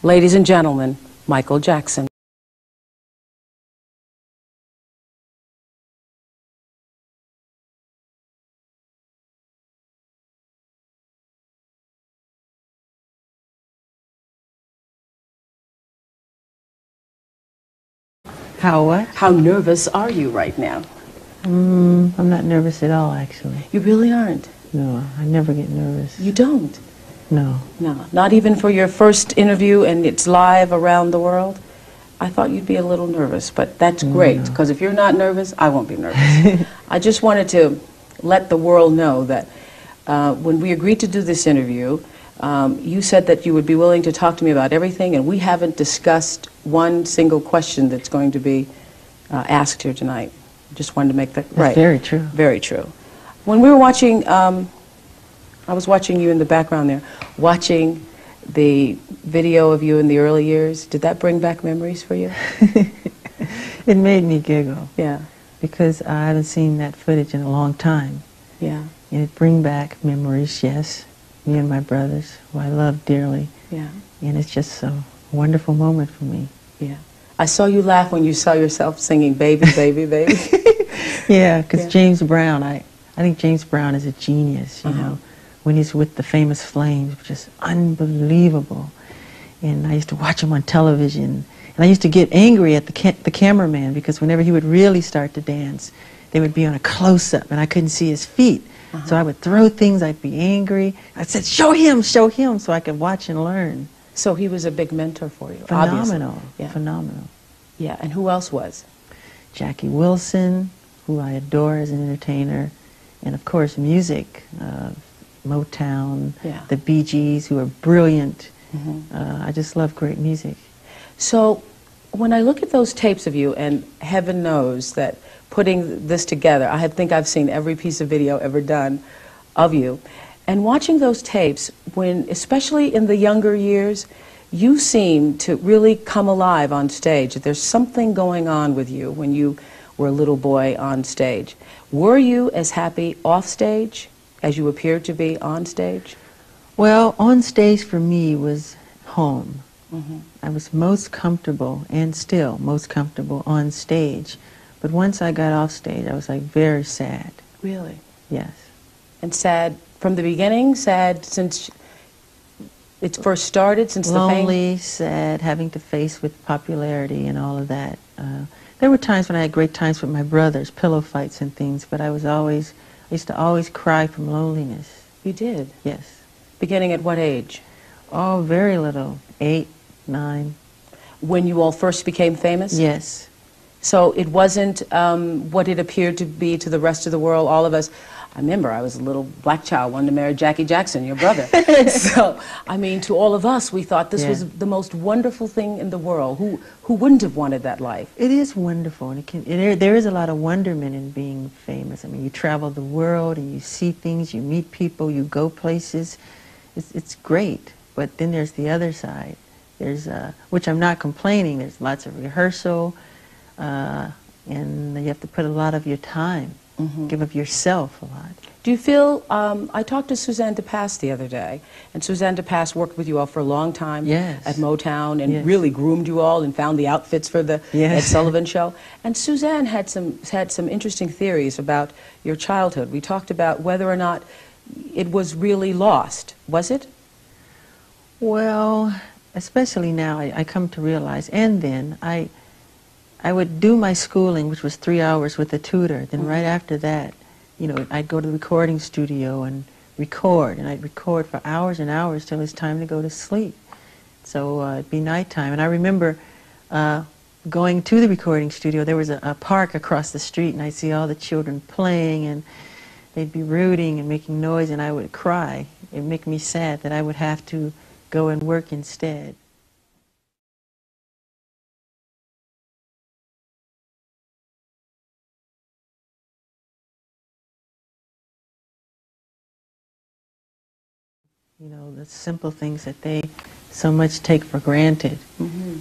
Ladies and gentlemen, Michael Jackson. How nervous are you right now? I'm not nervous at all, actually. You really aren't? No, I never get nervous. You don't? No. No, not even for your first interview and it's live around the world? I thought you'd be a little nervous, but that's great, because if you're not nervous, I won't be nervous. I just wanted to let the world know that when we agreed to do this interview, you said that you would be willing to talk to me about everything, and we haven't discussed one single question that's going to be asked here tonight. Just wanted to make that right. That's very true. Very true. When we were watching, I was watching you in the background there, watching the video of you in the early years. Did that bring back memories for you? It made me giggle. Yeah. Because I haven't seen that footage in a long time. Yeah. And it bring back memories, yes. Me and my brothers, who I love dearly. Yeah. And it's just a wonderful moment for me. Yeah. I saw you laugh when you saw yourself singing Baby, Baby, Baby. Yeah, because James Brown, I think James Brown is a genius, you know. When he's with the Famous Flames, just unbelievable. And I used to watch him on television. And I used to get angry at the cameraman, because whenever he would really start to dance, they would be on a close-up, and I couldn't see his feet. So I would throw things, I'd be angry. I said, show him, so I could watch and learn. So he was a big mentor for you, Phenomenal, obviously. Yeah. Phenomenal. Yeah, and who else was? Jackie Wilson, who I adore as an entertainer, and of course music, Motown, the Bee Gees, who are brilliant. I just love great music. So when I look at those tapes of you, and heaven knows that putting this together, I think I've seen every piece of video ever done of you, and watching those tapes, when, especially in the younger years, you seem to really come alive on stage. There's something going on with you when you were a little boy on stage. Were you as happy off stage as you appeared to be on stage? Well, on stage for me was home. I was most comfortable, and still most comfortable, on stage. But once I got off stage, I was like very sad. Really? Yes. And sad from the beginning? Sad since it first started, since the fame? Lonely, sad, having to face with popularity and all of that. There were times when I had great times with my brothers, pillow fights and things, but I used to always cry from loneliness. You did? Yes. Beginning at what age? Oh, very little. 8, 9. When you all first became famous? Yes. So it wasn't what it appeared to be to the rest of the world, all of us. I remember I was a little black child, wanted to marry Jackie Jackson, your brother. So, I mean, to all of us, we thought this was the most wonderful thing in the world. Who wouldn't have wanted that life? It is wonderful, and there is a lot of wonderment in being famous. I mean, you travel the world, and you see things, you meet people, you go places. It's great, but then there's the other side. There's, which I'm not complaining, there's lots of rehearsal, and you have to put a lot of your time. Give of yourself a lot. Do you feel, I talked to Suzanne DePass the other day, and Suzanne DePass worked with you all for a long time at Motown, and really groomed you all and found the outfits for the Ed Sullivan Show. And Suzanne had some interesting theories about your childhood. We talked about whether or not it was really lost. Was it? Well, especially now, I come to realize, and then I would do my schooling, which was 3 hours with a tutor. Then right after that, you know, I'd go to the recording studio and record, and I'd record for hours and hours till it was time to go to sleep. So it'd be nighttime. And I remember going to the recording studio. There was a park across the street, and I'd see all the children playing, and they'd be rooting and making noise, and I would cry. It'd make me sad that I would have to go and work instead. You know, the simple things that they so much take for granted.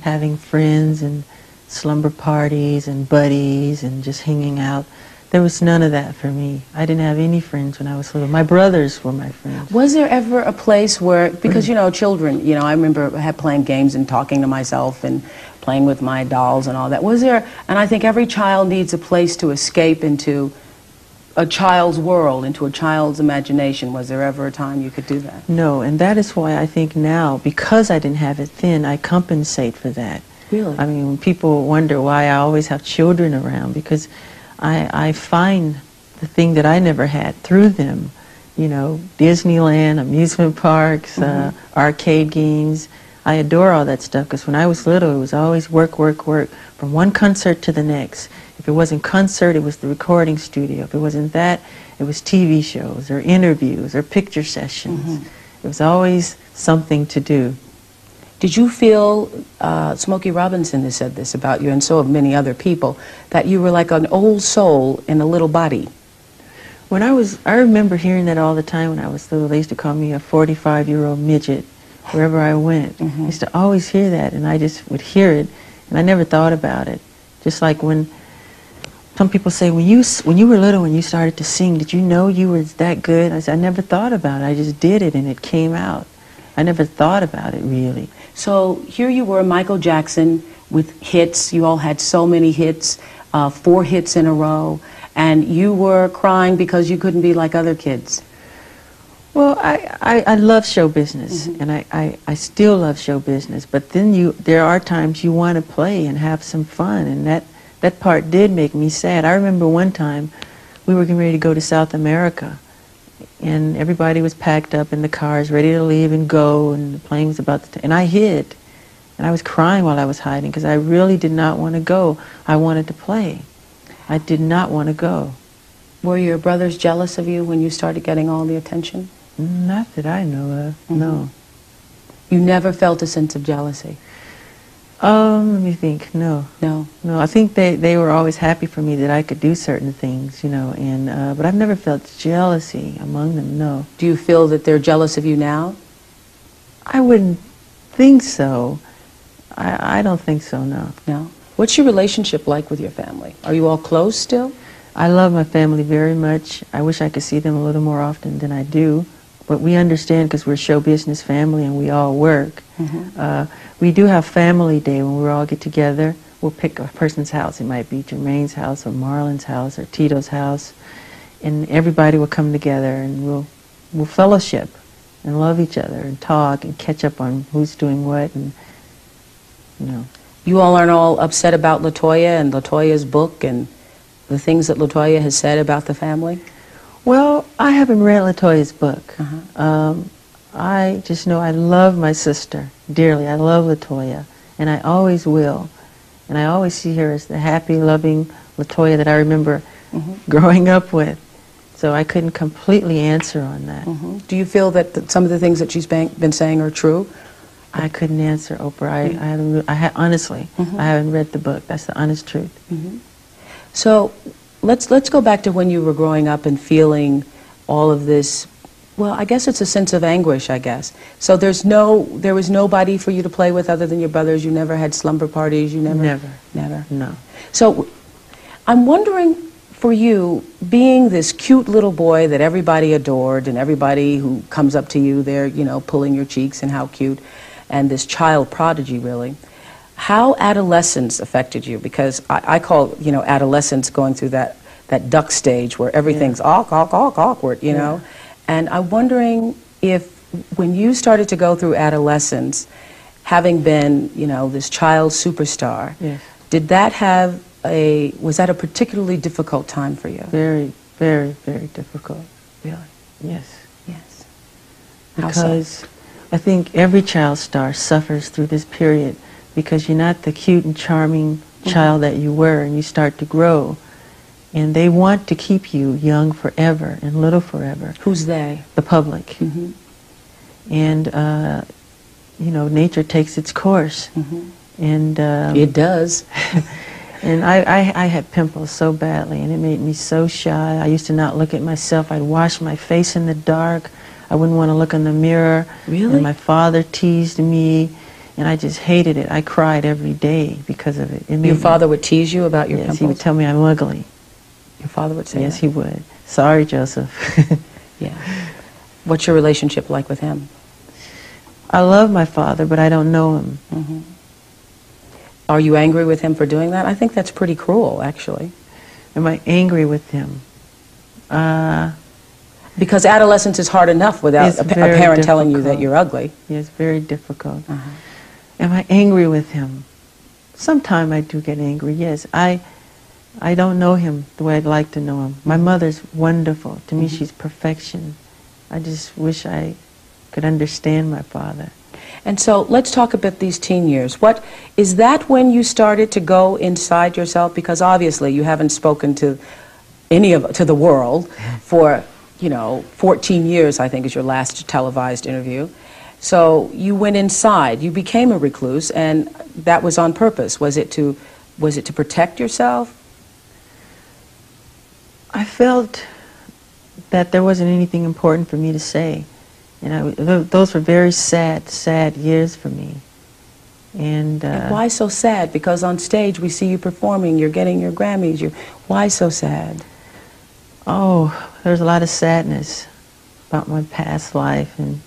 Having friends and slumber parties and buddies and just hanging out. There was none of that for me. I didn't have any friends when I was little. My brothers were my friends. Was there ever a place where, because, you know, children, you know, I remember playing games and talking to myself and playing with my dolls and all that. Was there, and I think every child needs a place to escape into a child's world, into a child's imagination. Was there ever a time you could do that? No, and that is why I think now, because I didn't have it then, I compensate for that. Really? I mean, when people wonder why I always have children around, because I find the thing that I never had through them. You know, Disneyland, amusement parks, arcade games. I adore all that stuff, because when I was little, it was always work, work, work, from one concert to the next. If it wasn't concert, it was the recording studio. If it wasn't that, it was TV shows or interviews or picture sessions. It was always something to do. Did you feel, Smokey Robinson has said this about you, and so have many other people, that you were like an old soul in a little body? When I remember hearing that all the time when I was little. They used to call me a 45-year-old midget wherever I went. I used to always hear that, and I just would hear it, and I never thought about it. Just like when some people say, when you were little, when you started to sing, did you know you were that good? I said, I never thought about it. I just did it, and it came out. I never thought about it, really. So here you were, Michael Jackson, with hits. You all had so many hits, 4 hits in a row, and you were crying because you couldn't be like other kids. Well, I love show business, and I still love show business, but then there are times you want to play and have some fun, and that part did make me sad. I remember one time we were getting ready to go to South America, and everybody was packed up in the cars, ready to leave and go, and the plane was about to, and I hid, and I was crying while I was hiding, because I really did not want to go. I wanted to play. I did not want to go. Were your brothers jealous of you when you started getting all the attention? Not that I know of, no. You never felt a sense of jealousy? Let me think, no. No? No, I think they were always happy for me that I could do certain things, you know, and but I've never felt jealousy among them, no. Do you feel that they're jealous of you now? I wouldn't think so. I don't think so, no. No? What's your relationship like with your family? Are you all close still? I love my family very much. I wish I could see them a little more often than I do. But we understand, because we're a show business family and we all work. We do have family day when we all get together. We'll pick a person's house. It might be Jermaine's house or Marlon's house or Tito's house. And everybody will come together and we'll fellowship and love each other and talk and catch up on who's doing what. And, you know. You all aren't all upset about LaToya and LaToya's book and the things that LaToya has said about the family? Well, I haven't read LaToya's book. I just know I love my sister dearly. I love LaToya, and I always will. And I always see her as the happy, loving LaToya that I remember growing up with. So I couldn't completely answer on that. Do you feel that some of the things that she's been saying are true? I couldn't answer, Oprah. Honestly, I haven't read the book. That's the honest truth. So let's go back to when you were growing up and feeling all of this. Well, I guess it's a sense of anguish, I guess. So there was nobody for you to play with other than your brothers. You never had slumber parties. You never. No. So I'm wondering, for you, being this cute little boy that everybody adored and everybody who comes up to you, they're, you know, pulling your cheeks and how cute, and this child prodigy, really. How adolescence affected you? Because I call, you know, adolescence going through that duck stage where everything's awkward, you know? And I'm wondering if, when you started to go through adolescence, having been, you know, this child superstar, did that have was that a particularly difficult time for you? Very, very, very difficult. Really? Yes. Yes. Because I think every child star suffers through this period, because you're not the cute and charming child that you were, and you start to grow. And they want to keep you young forever and little forever. Who's they? The public. And, you know, nature takes its course. And it does. And I had pimples so badly, and it made me so shy. I used to not look at myself. I'd wash my face in the dark. I wouldn't want to look in the mirror. Really? And my father teased me, and I just hated it. I cried every day because of it. Your father would tease you about your pimples? Yes, he would tell me I'm ugly. Your father would say Yes, that? he would. Sorry, Joseph. Yeah. What's your relationship like with him? I love my father, but I don't know him. Mm-hmm. Are you angry with him for doing that? I think that's pretty cruel, actually. Am I angry with him? Because adolescence is hard enough without a parent telling you that you're ugly. Yes, very difficult. Uh-huh. Am I angry with him? Sometimes I do get angry, yes. I don't know him the way I'd like to know him. My mother's wonderful. To me, she's perfection. I just wish I could understand my father. And so let's talk about these teen years. What is that when you started to go inside yourself? Because obviously you haven't spoken to to the world for, 14 years, I think, is your last televised interview. So you went inside. You became a recluse, and that was on purpose. Was it to protect yourself? I felt that there wasn't anything important for me to say. And those were very sad, sad years for me. And why so sad? Because on stage we see you performing, you're getting your Grammys. Why so sad? Oh, there's a lot of sadness about my past life and,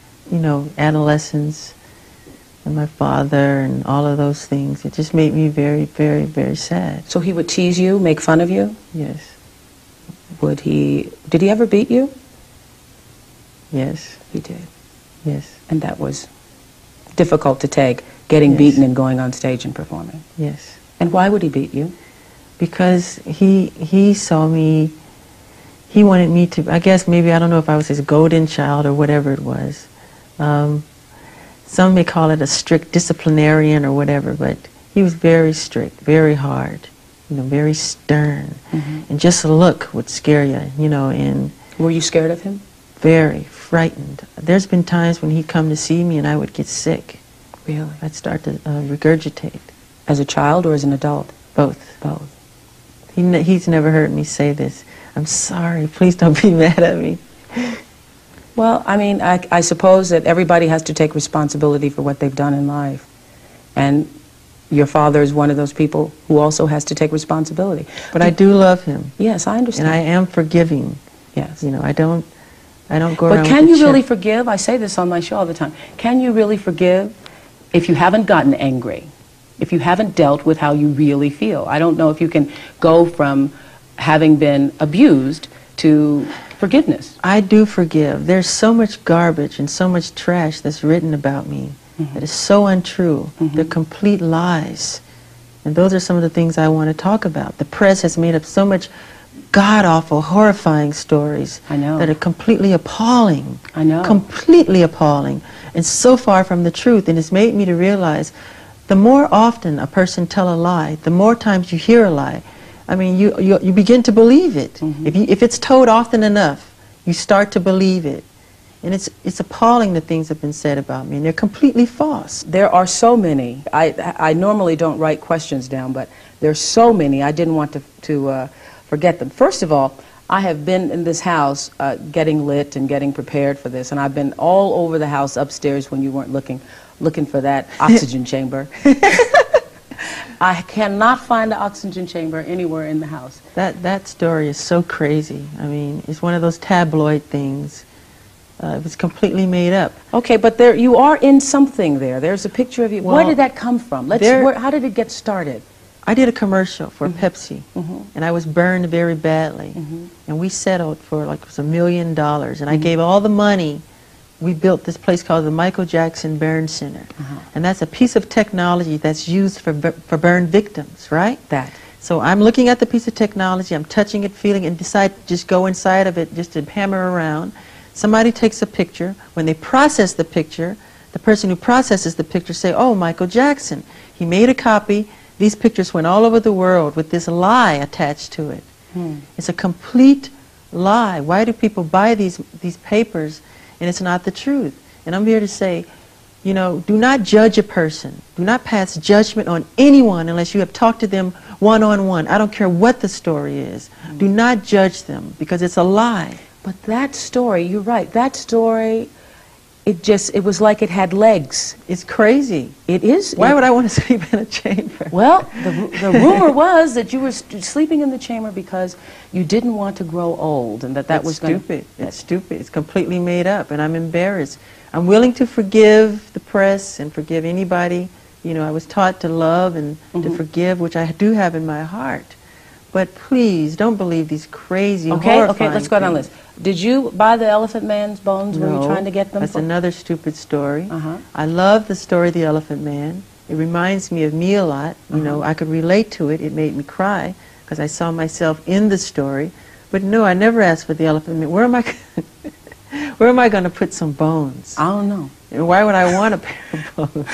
adolescence and my father and all of those things. It just made me very, very, very sad. So he would tease you, make fun of you? Yes. Did he ever beat you? Yes. He did. Yes. And that was difficult to take, getting beaten and going on stage and performing. Yes. And why would he beat you? Because he saw me, he wanted me to, I guess maybe, I don't know if I was his golden child or whatever it was. Some may call it a strict disciplinarian or whatever, but he was very strict, very hard, very stern. And just a look would scare you, and... Were you scared of him? Very frightened. There's been times when he'd come to see me and I would get sick. Really? I'd start to regurgitate. As a child or as an adult? Both. Both. He's never heard me say this. I'm sorry, please don't be mad at me. Well, I mean, I suppose that everybody has to take responsibility for what they've done in life. And your father is one of those people who also has to take responsibility. But I do love him. Yes, I understand. And I am forgiving. Yes. I don't go around. But can you really forgive? I say this on my show all the time. Can you really forgive if you haven't gotten angry? If you haven't dealt with how you really feel? I don't know if you can go from having been abused to forgiveness. I do forgive. There's so much garbage and so much trash that's written about me that is so untrue. They're complete lies. And those are some of the things I want to talk about. The press has made up so much god-awful, horrifying stories that are completely appalling. I know. Completely appalling. And so far from the truth. And it's made me to realize the more often a person tell a lie, the more times you hear a lie, I mean, you begin to believe it. If it's told often enough, you start to believe it. And it's appalling the things that have been said about me, and they're completely false. There are so many. I normally don't write questions down, but there's so many. I didn't want to forget them. First of all, I have been in this house getting lit and getting prepared for this, and I've been all over the house upstairs when you weren't looking for that oxygen chamber. I cannot find the oxygen chamber anywhere in the house. That story is so crazy. I mean, it's one of those tabloid things. It was completely made up. Okay, but you are in something there. There's a picture of you. Well, where did that come from? How did it get started? I did a commercial for Pepsi, and I was burned very badly. And we settled for like it was $1 million, and I gave all the money. We built this place called the Michael Jackson Burn Center, and that's a piece of technology that's used for burn victims, right? So I'm looking at the piece of technology, I'm touching it, feeling it, and decide to just go inside of it just to hammer around. Somebody takes a picture. When they process the picture, the person who processes the picture say, "Oh, Michael Jackson. He made a copy." These pictures went all over the world with this lie attached to it. It's a complete lie. Why do people buy these papers and it's not the truth? And I'm here to say, do not judge a person. Do not pass judgment on anyone unless you have talked to them one-on-one. I don't care what the story is. Do not judge them because it's a lie. But that story, you're right, that story it was like it had legs. It's crazy. It is. Why would I want to sleep in a chamber? Well, the rumor was that you were sleeping in the chamber because you didn't want to grow old, and that was stupid. It's stupid. It's completely made up, and I'm embarrassed. I'm willing to forgive the press and forgive anybody. You know, I was taught to love and to forgive, which I do have in my heart. But please, don't believe these crazy, horrifying Okay, let's go down the list. Did you buy the Elephant Man's bones? No, Were you trying to get them? That's another stupid story. Uh-huh. I love the story of the Elephant Man. It reminds me of me a lot. You know, I could relate to it. It made me cry because I saw myself in the story. But no, I never asked for the Elephant Man. Where am I going to put some bones? I don't know. And why would I want a pair of bones?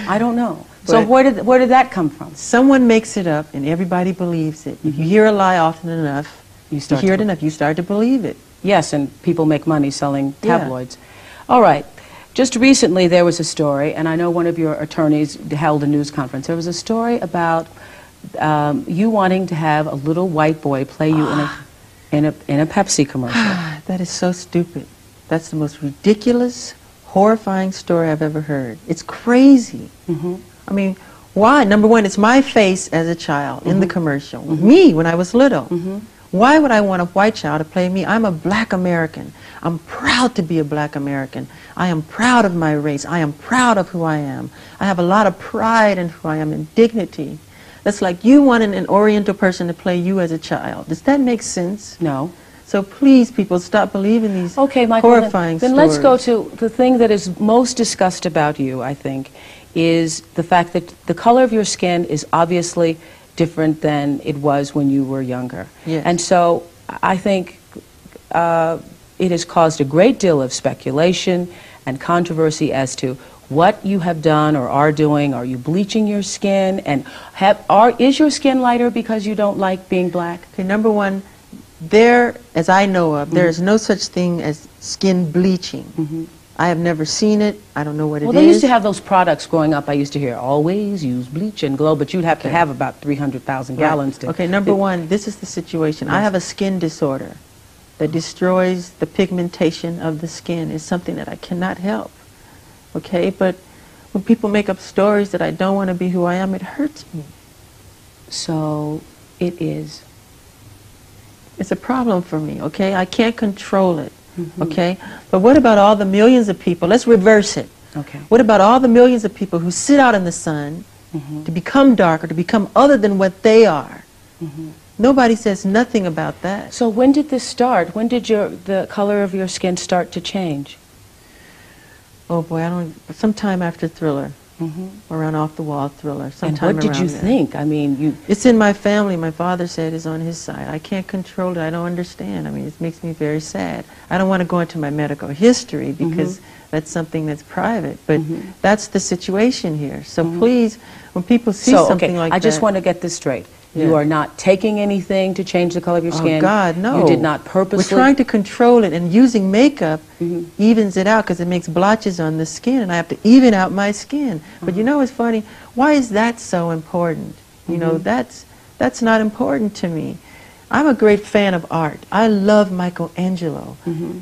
I don't know. So where did that come from? Someone makes it up and everybody believes it. If you hear a lie often enough, you start to believe it. Yes, and people make money selling tabloids. Yeah. All right. Just recently there was a story, and I know one of your attorneys held a news conference. There was a story about you wanting to have a little white boy play you in a Pepsi commercial. That is so stupid. That's the most ridiculous, horrifying story I've ever heard. It's crazy. I mean, why? Number one, it's my face as a child in the commercial. Me when I was little. Why would I want a white child to play me? I'm a black American. I'm proud to be a black American. I am proud of my race. I am proud of who I am. I have a lot of pride in who I am and dignity. That's like you wanting an Oriental person to play you as a child. Does that make sense? No. So please, people, stop believing these horrifying stories. Then let's go to the thing that is most discussed about you, I think, is the fact that the color of your skin is obviously different than it was when you were younger. Yes. And so I think it has caused a great deal of speculation and controversy as to what you have done or are doing. Are you bleaching your skin? And is your skin lighter because you don't like being black? Okay, number one, as I know of, there is no such thing as skin bleaching. I have never seen it. I don't know what it is. Well, they used to have those products growing up. I used to hear, always use bleach and glow, but you'd have to have about 300,000 gallons to... Okay, number one, this is the situation. I have a skin disorder that destroys the pigmentation of the skin. It's something that I cannot help. Okay, but when people make up stories that I don't want to be who I am, it hurts me. So it is. It's a problem for me, okay? I can't control it. Okay? But what about all the millions of people? Let's reverse it. Okay. What about all the millions of people who sit out in the sun to become darker, to become other than what they are? Nobody says nothing about that. So when did this start? When did the color of your skin start to change? Oh boy, sometime after Thriller. Around Off the Wall Thriller. And what did you think? I mean, it's in my family. My father said it's on his side. I can't control it. I don't understand. I mean, it makes me very sad. I don't want to go into my medical history because that's something that's private. But that's the situation here. So please, when people see something like that... I just want to get this straight. You are not taking anything to change the color of your skin? Oh, God, no. You did not purposely... We're trying to control it, and using makeup evens it out because it makes blotches on the skin, and I have to even out my skin. But you know what's funny? Why is that so important? You know, that's not important to me. I'm a great fan of art. I love Michelangelo.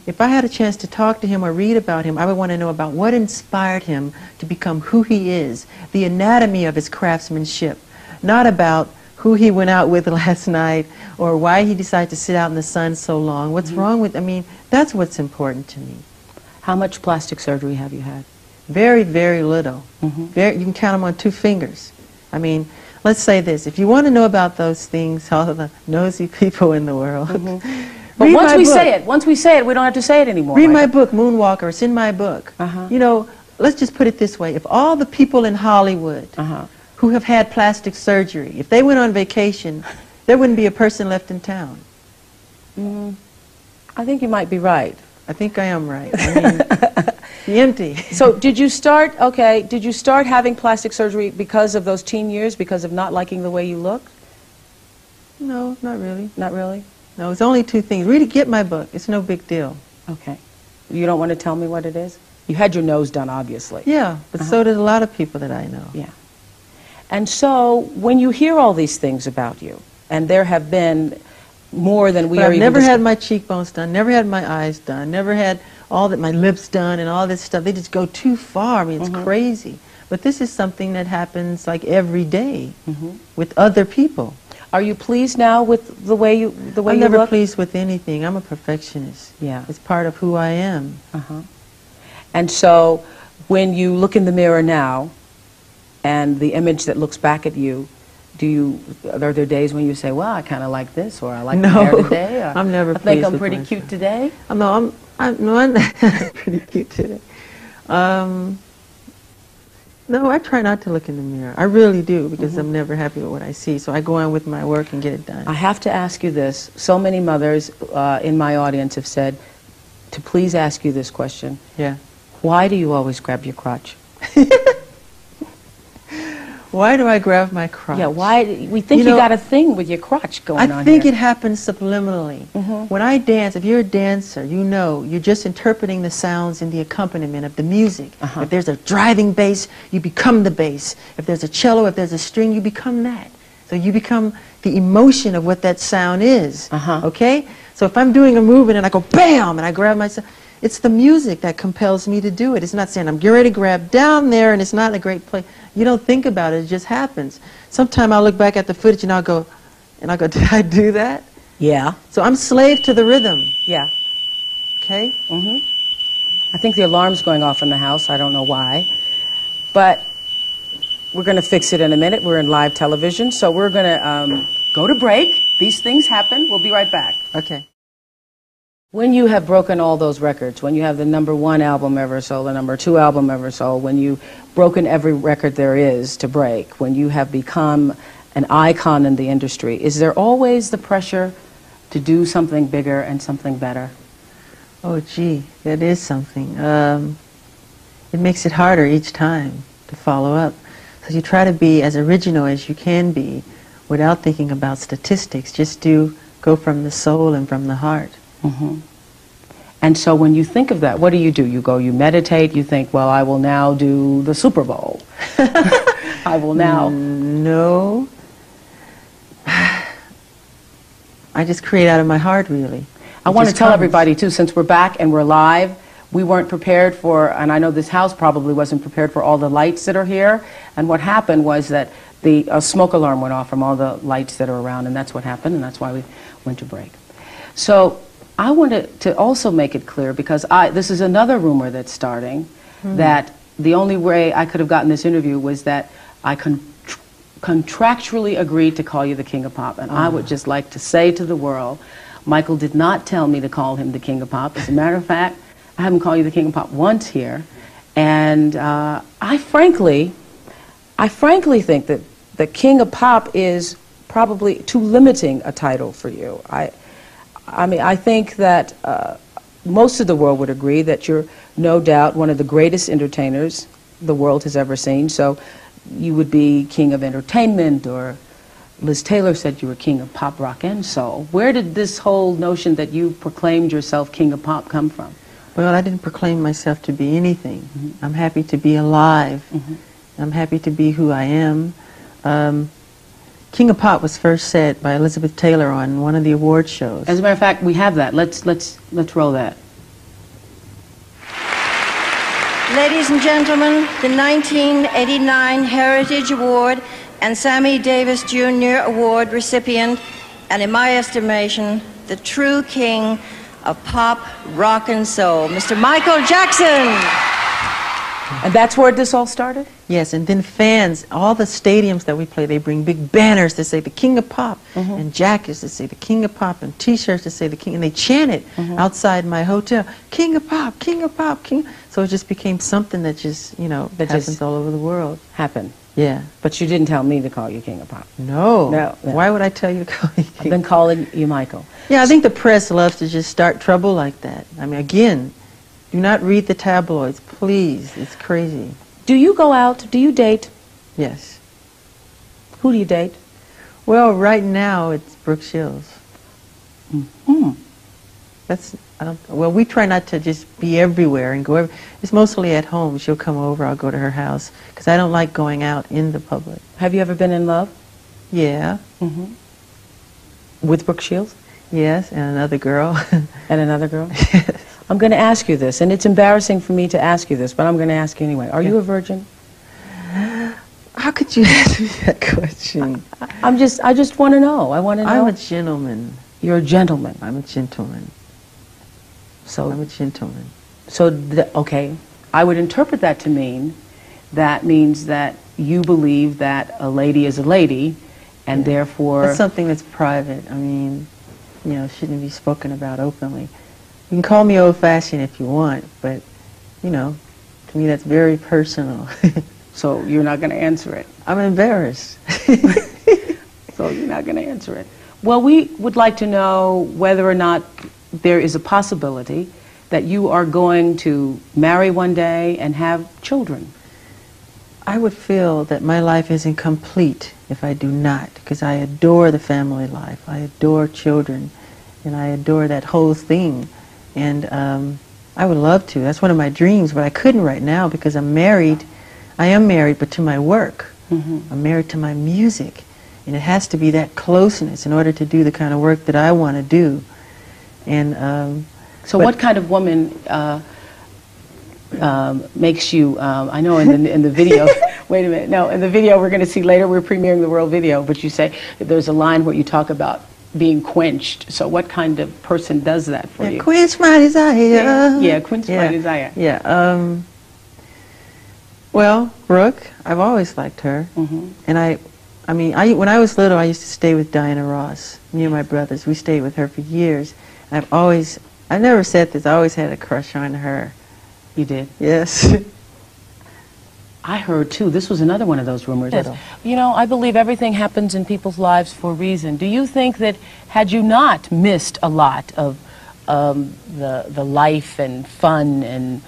If I had a chance to talk to him or read about him, I would want to know about what inspired him to become who he is, the anatomy of his craftsmanship, not about who he went out with last night, or why he decided to sit out in the sun so long. What's wrong with, I mean, that's what's important to me. How much plastic surgery have you had? Very, very little. You can count them on 2 fingers. I mean, let's say this. If you want to know about those things, all the nosy people in the world, but once we say it, we don't have to say it anymore. Read my book, Moonwalker. It's in my book. You know, let's just put it this way. If all the people in Hollywood who have had plastic surgery, if they went on vacation, there wouldn't be a person left in town. I think you might be right. I think I am right. I mean, be empty. So did you start having plastic surgery because of those teen years, because of not liking the way you look? No, not really. Not really? No, it's only 2 things. Read it, get my book. It's no big deal. Okay. You don't want to tell me what it is? You had your nose done, obviously. Yeah, but so did a lot of people that I know. Yeah. And so when you hear all these things about you, and there have been more than we are even... I've never had my cheekbones done, never had my eyes done, never had all that my lips done and all this stuff. They just go too far. I mean, it's crazy. But this is something that happens like every day with other people. Are you pleased now with the way you look? I'm never pleased with anything. I'm a perfectionist. Yeah. It's part of who I am. And so when you look in the mirror now and the image that looks back at you, are there days when you say, well, I kind of like this, or I like my hair today, or I'm never I think pleased I'm with pretty myself. cute today? No, I'm pretty cute today. No, I try not to look in the mirror. I really do, because I'm never happy with what I see. So I go on with my work and get it done. I have to ask you this. So many mothers in my audience have said to please ask you this question. Yeah. Why do you always grab your crotch? Why do I grab my crotch? Yeah, why? We think you got a thing with your crotch going on I think here. it happens subliminally. When I dance, if you're a dancer, you know, you're just interpreting the sounds and the accompaniment of the music. If there's a driving bass, you become the bass. If there's a cello, if there's a string, you become that. So you become the emotion of what that sound is. Okay? So if I'm doing a movement and I go bam and I grab myself, it's the music that compels me to do it. It's not saying I'm getting ready to grab down there and it's not a great play. You don't think about it, it just happens. Sometime I'll look back at the footage and I'll go, did I do that? Yeah. So I'm slave to the rhythm. Yeah. Okay? I think the alarm's going off in the house. I don't know why. But we're going to fix it in a minute. We're in live television, so we're going to go to break. These things happen. We'll be right back. Okay. When you have broken all those records, when you have the #1 album ever sold, the #2 album ever sold, when you've broken every record there is to break, when you have become an icon in the industry, is there always the pressure to do something bigger and something better? Oh, gee, that is something. It makes it harder each time to follow up. So you try to be as original as you can be without thinking about statistics. Just go from the soul and from the heart. And so when you think of that, what do? You meditate, you think, well, I will now do the Super Bowl. I will now... No. I just create out of my heart, really. I want to tell everybody, too, since we're back and we're live, we weren't prepared for, and I know this house probably wasn't prepared for all the lights that are here, and what happened was that a smoke alarm went off from all the lights that are around, and that's what happened, and that's why we went to break. So I wanted to also make it clear, because this is another rumor that's starting, that the only way I could have gotten this interview was that I contractually agreed to call you the King of Pop, and I would just like to say to the world, Michael did not tell me to call him the King of Pop. As a matter of fact, I haven't called you the King of Pop once here, and I frankly think that the King of Pop is probably too limiting a title for you. I mean, I think that most of the world would agree that you're no doubt one of the greatest entertainers the world has ever seen. So you would be King of Entertainment, or Liz Taylor said you were King of Pop, Rock, and Soul. Where did this whole notion that you proclaimed yourself King of Pop come from? Well, I didn't proclaim myself to be anything. I'm happy to be alive. I'm happy to be who I am. King of Pop was first said by Elizabeth Taylor on one of the award shows. As a matter of fact, we have that. Let's roll that. Ladies and gentlemen, the 1989 Heritage Award and Sammy Davis Jr. Award recipient, and in my estimation, the true king of pop, rock, and soul, Mr. Michael Jackson. And that's where this all started? Yes, and then fans, all the stadiums that we play, they bring big banners that say the King of Pop, and jackets that say the King of Pop, and t-shirts that say the King, and they chant it outside my hotel, King of Pop, King of Pop, King. So it just became something that just, that happens all over the world. Happened. Yeah. But you didn't tell me to call you King of Pop. No. No. Why would I tell you to call me King? I've been calling you Michael. Yeah, I think the press loves to just start trouble like that. I mean, again, do not read the tabloids, please. It's crazy. Do you go out? Do you date? Yes. Who do you date? Well, right now it's Brooke Shields. Well, we try not to just be everywhere and go it's mostly at home. She'll come over, I'll go to her house, because I don't like going out in the public. Have you ever been in love? Yeah. With Brooke Shields? Yes, and another girl. And another girl? I'm going to ask you this, and it's embarrassing for me to ask you this, but I'm going to ask you anyway. Are you a virgin? How could you ask me that question? I just want to know. I want to know. I'm a gentleman. You're a gentleman. I'm a gentleman. So I'm a gentleman. So, okay, I would interpret that to mean that means that you believe that a lady is a lady, and therefore... That's something that's private. I mean, you know, shouldn't be spoken about openly. You can call me old-fashioned if you want, but, you know, to me that's very personal. So you're not going to answer it? I'm embarrassed. So you're not going to answer it. Well, we would like to know whether or not there is a possibility that you are going to marry one day and have children. I would feel that my life isn't complete if I do not, because I adore the family life. I adore children, and I adore that whole thing. And I would love to. That's one of my dreams, but I couldn't right now because I'm married. I am married, but to my work. I'm married to my music. And it has to be that closeness in order to do the kind of work that I want to do. And so what kind of woman makes you, I know in the video, wait a minute, no, in the video we're going to see later, we're premiering the world video, but you say there's a line where you talk about being quenched. So what kind of person does that for you? Quench my desire. Yeah, quench my desire. Yeah. Well, Brooke, I've always liked her. And I mean, when I was little, I used to stay with Diana Ross. Me and my brothers, we stayed with her for years. And I never said this, I always had a crush on her. You did? Yes. I heard too, this was another one of those rumors. Yes. You know, I believe everything happens in people's lives for a reason. Do you think that had you not missed a lot of the life and fun and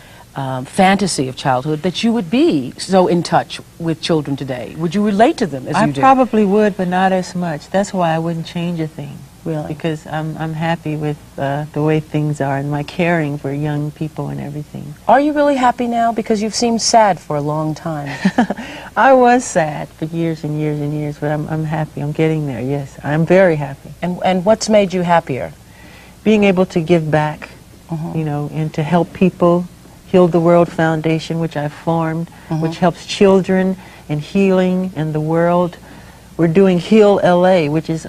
fantasy of childhood, that you would be so in touch with children today? Would you relate to them as you do? I probably would, but not as much. That's why I wouldn't change a thing. Really? Because I'm happy with the way things are and my caring for young people and everything. Are you really happy now? Because you've seemed sad for a long time. I was sad for years and years and years, but I'm happy. I'm getting there, yes. I'm very happy. And what's made you happier? Being able to give back, you know, and to help people. Heal the World Foundation, which I've formed, which helps children and healing in the world. We're doing Heal LA, which is,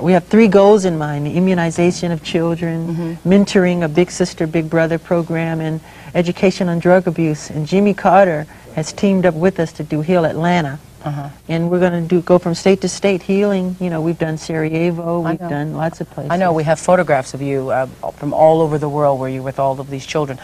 we have 3 goals in mind: the immunization of children, mentoring, a big sister, big brother program, and education on drug abuse. And Jimmy Carter has teamed up with us to do Heal Atlanta. And we're going to go from state to state healing. You know, we've done Sarajevo, we've done lots of places. I know, we have photographs of you from all over the world where you're with all of these children.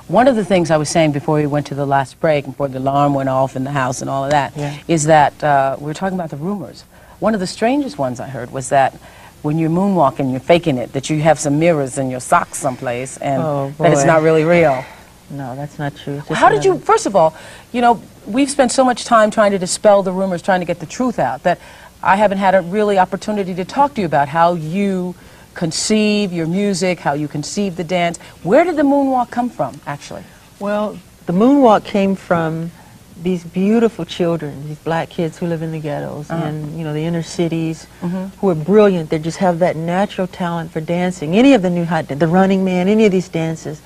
One of the things I was saying before we went to the last break, before the alarm went off in the house and all of that, is that we were talking about the rumors. One of the strangest ones I heard was that when you're moonwalking, you're faking it, that you have some mirrors in your socks someplace, and that it's not really real. No, that's not true. How did you, first of all, you know, we've spent so much time trying to dispel the rumors, trying to get the truth out, that I haven't had a really opportunity to talk to you about how you conceive your music, how you conceive the dance. Where did the moonwalk come from, actually? Well, the moonwalk came from these beautiful children, these black kids who live in the ghettos and, you know, the inner cities, who are brilliant. They just have that natural talent for dancing. Any of the new the Running Man, any of these dances,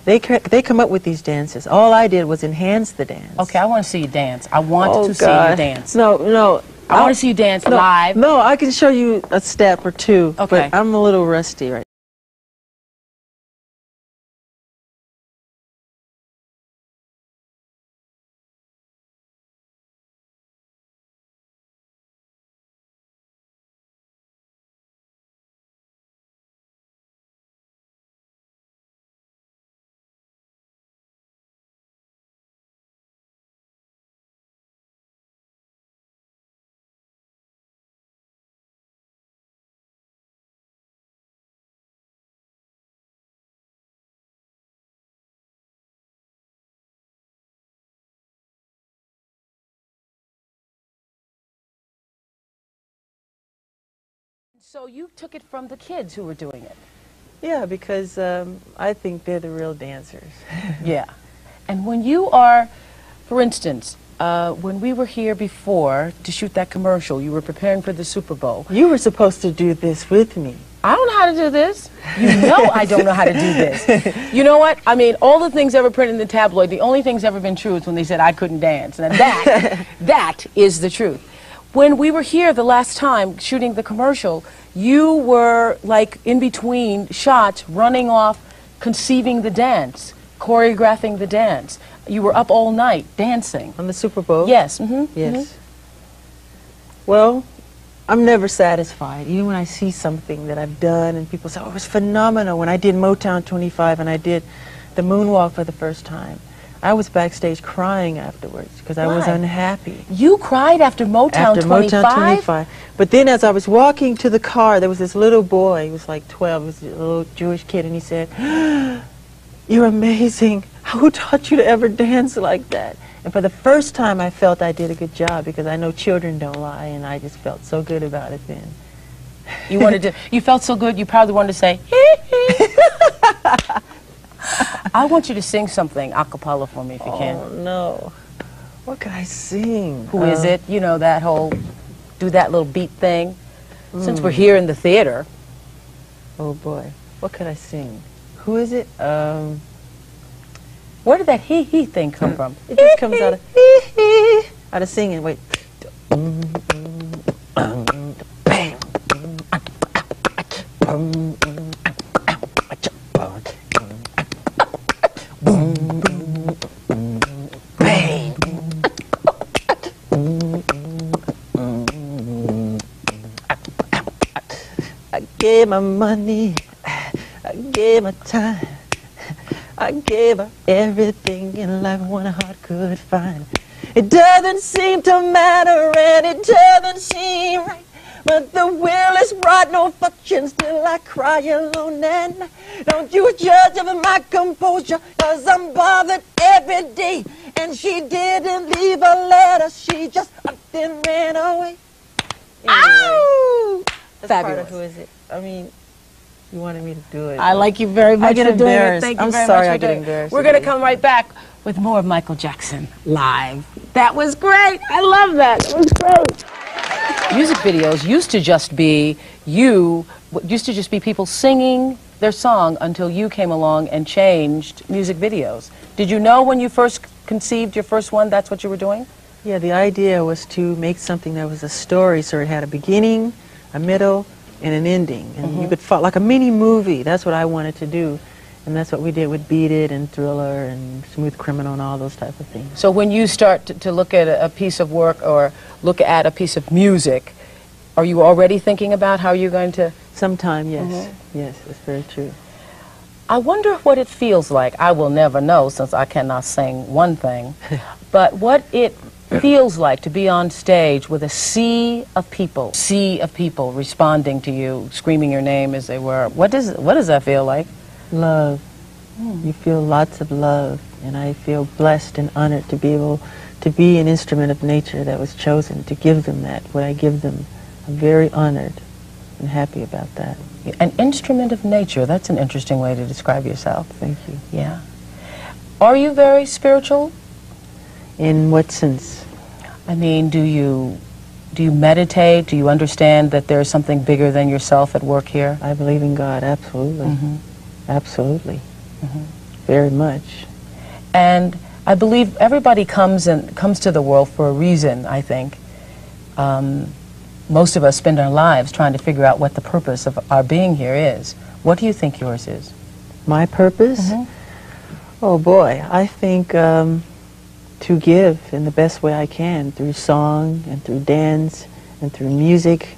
they come up with these dances. All I did was enhance the dance. Okay, I want to see you dance. I want to see you dance. No. I want to see you dance live. No, I can show you a step or two, okay, but I'm a little rusty right now. So you took it from the kids who were doing it? Yeah, because I think they're the real dancers. Yeah. And when you are, for instance, when we were here before to shoot that commercial, you were preparing for the Super Bowl. You were supposed to do this with me. I don't know how to do this. You know I don't know how to do this. You know what? I mean, all the things ever printed in the tabloid, the only thing's ever been true is when they said I couldn't dance. And that is the truth. When we were here the last time shooting the commercial, you were like in between shots, running off, conceiving the dance, choreographing the dance. You were up all night dancing. On the Super Bowl? Yes. Yes. Well, I'm never satisfied. Even when I see something that I've done and people say, oh, it was phenomenal. When I did Motown 25 and I did the moonwalk for the first time, I was backstage crying afterwards because I was unhappy. You cried after Motown 25? Motown 25. But then as I was walking to the car, there was this little boy, he was like 12, he was a little Jewish kid, and he said, you're amazing. Who taught you to ever dance like that? And for the first time I felt I did a good job because I know children don't lie, and I just felt so good about it then. You wanted to, you felt so good you probably wanted to say, hee hee. I want you to sing something a cappella for me if you can. Oh no. What could I sing? Who is it? You know, that whole, do that little beat thing. Since we're here in the theater. Oh boy. What could I sing? Who is it? Where did that hee-hee thing come from? It just comes out of singing. Wait. Bang. I gave my money, I gave my time, I gave her everything in life one heart could find. It doesn't seem to matter and it doesn't seem right, but the will is right, no function, still I cry alone at night. Don't you judge of my composure, cause I'm bothered every day. And she didn't leave a letter, she just up and ran away. Anyway, Ow! that's Fabulous. part of Who Is It? I mean, you wanted me to do it. I like you very much I get for doing it. embarrassed. Thank you I'm very sorry much I for get doing it. embarrassed. We're going to come right back with more of Michael Jackson live. That was great. I love that. It was great. Music videos used to just be people singing their song until you came along and changed music videos. Did you know when you first conceived your first one that's what you were doing? Yeah, the idea was to make something that was a story, so it had a beginning, a middle, and an ending. And you could follow, like a mini movie. That's what I wanted to do. And that's what we did with Beat It and Thriller and Smooth Criminal and all those type of things. So when you start to look at a piece of work or look at a piece of music, are you already thinking about how you're going to... Sometime, yes. Yes, it's very true. I wonder what it feels like. I will never know since I cannot sing one thing. But what it feels like to be on stage with a sea of people responding to you, screaming your name as they were. What does that feel like? Love. You feel lots of love, and I feel blessed and honored to be able to be an instrument of nature that was chosen to give them that, what I give them. I'm very honored and happy about that. An instrument of nature, that's an interesting way to describe yourself. Thank you. Yeah. Are you very spiritual? In what sense? I mean, do you meditate? Do you understand that there's something bigger than yourself at work here? I believe in God, absolutely. Absolutely. Very much. And I believe everybody comes to the world for a reason, I think. Most of us spend our lives trying to figure out what the purpose of our being here is. What do you think yours is? My purpose? Oh boy, I think to give in the best way I can, through song and through dance and through music.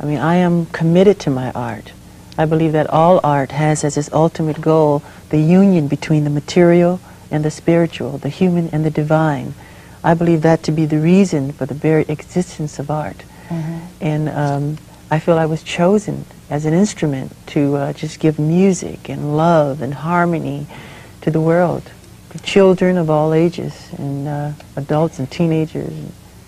I mean, I am committed to my art. I believe that all art has as its ultimate goal the union between the material and the spiritual, the human and the divine. I believe that to be the reason for the very existence of art. And I feel I was chosen as an instrument to just give music and love and harmony to the world, to children of all ages, and adults and teenagers.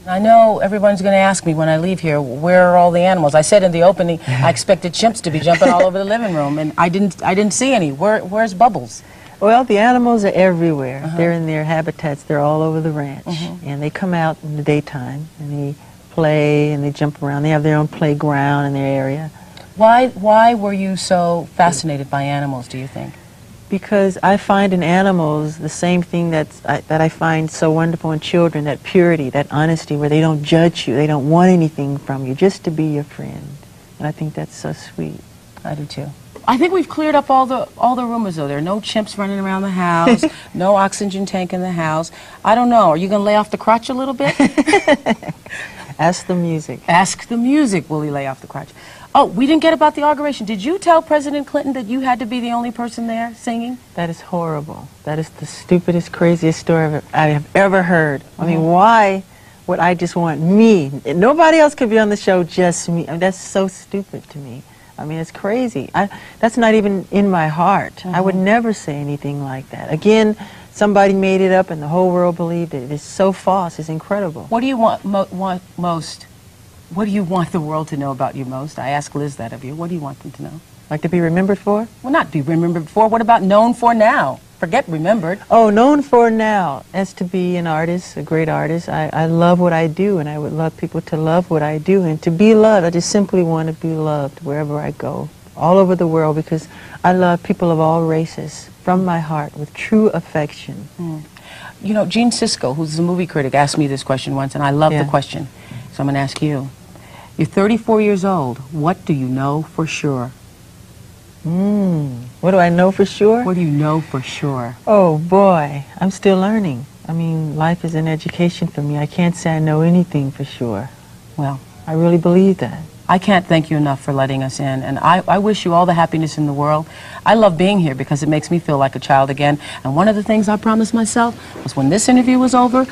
I know everyone's going to ask me when I leave here, where are all the animals? I said in the opening, I expected chimps to be jumping all over the living room, and I didn't see any. Where's Bubbles? Well, the animals are everywhere. They're in their habitats. They're all over the ranch, and they come out in the daytime, and they play and they jump around. They have their own playground in their area. Why were you so fascinated by animals, do you think? Because I find in animals the same thing that I find so wonderful in children, that purity, that honesty, where they don't judge you, they don't want anything from you, just to be your friend. And I think that's so sweet. I do too. I think we've cleared up all the rumors, though. There are no chimps running around the house, no oxygen tank in the house. I don't know. Are you going to lay off the crotch a little bit? Ask the music. Ask the music, will he lay off the crotch? Oh, we didn't get about the inauguration. Did you tell President Clinton that you had to be the only person there singing? That is horrible. That is the stupidest, craziest story I have ever heard. I mean, why would I just want me? Nobody else could be on the show, just me. I mean, that's so stupid to me. I mean, it's crazy. That's not even in my heart. I would never say anything like that. Again, somebody made it up and the whole world believed it. It's so false. It's incredible. What do you want most? What do you want the world to know about you most? I asked Liz that of you. What do you want them to know? Like to be remembered for? Well, not be remembered for. What about known for now? Forget remembered. Oh, known for now. As to be an artist, a great artist. I love what I do, and I would love people to love what I do. And to be loved, I just simply want to be loved wherever I go, all over the world, because I love people of all races from my heart with true affection. You know, Gene Siskel, who's a movie critic, asked me this question once, and I love the question. So I'm going to ask you. You're 34 years old. What do you know for sure? What do I know for sure? What do you know for sure? Oh, boy. I'm still learning. I mean, life is an education for me. I can't say I know anything for sure. Well, I really believe that. I can't thank you enough for letting us in, and I wish you all the happiness in the world. I love being here because it makes me feel like a child again, and one of the things I promised myself was when this interview was over,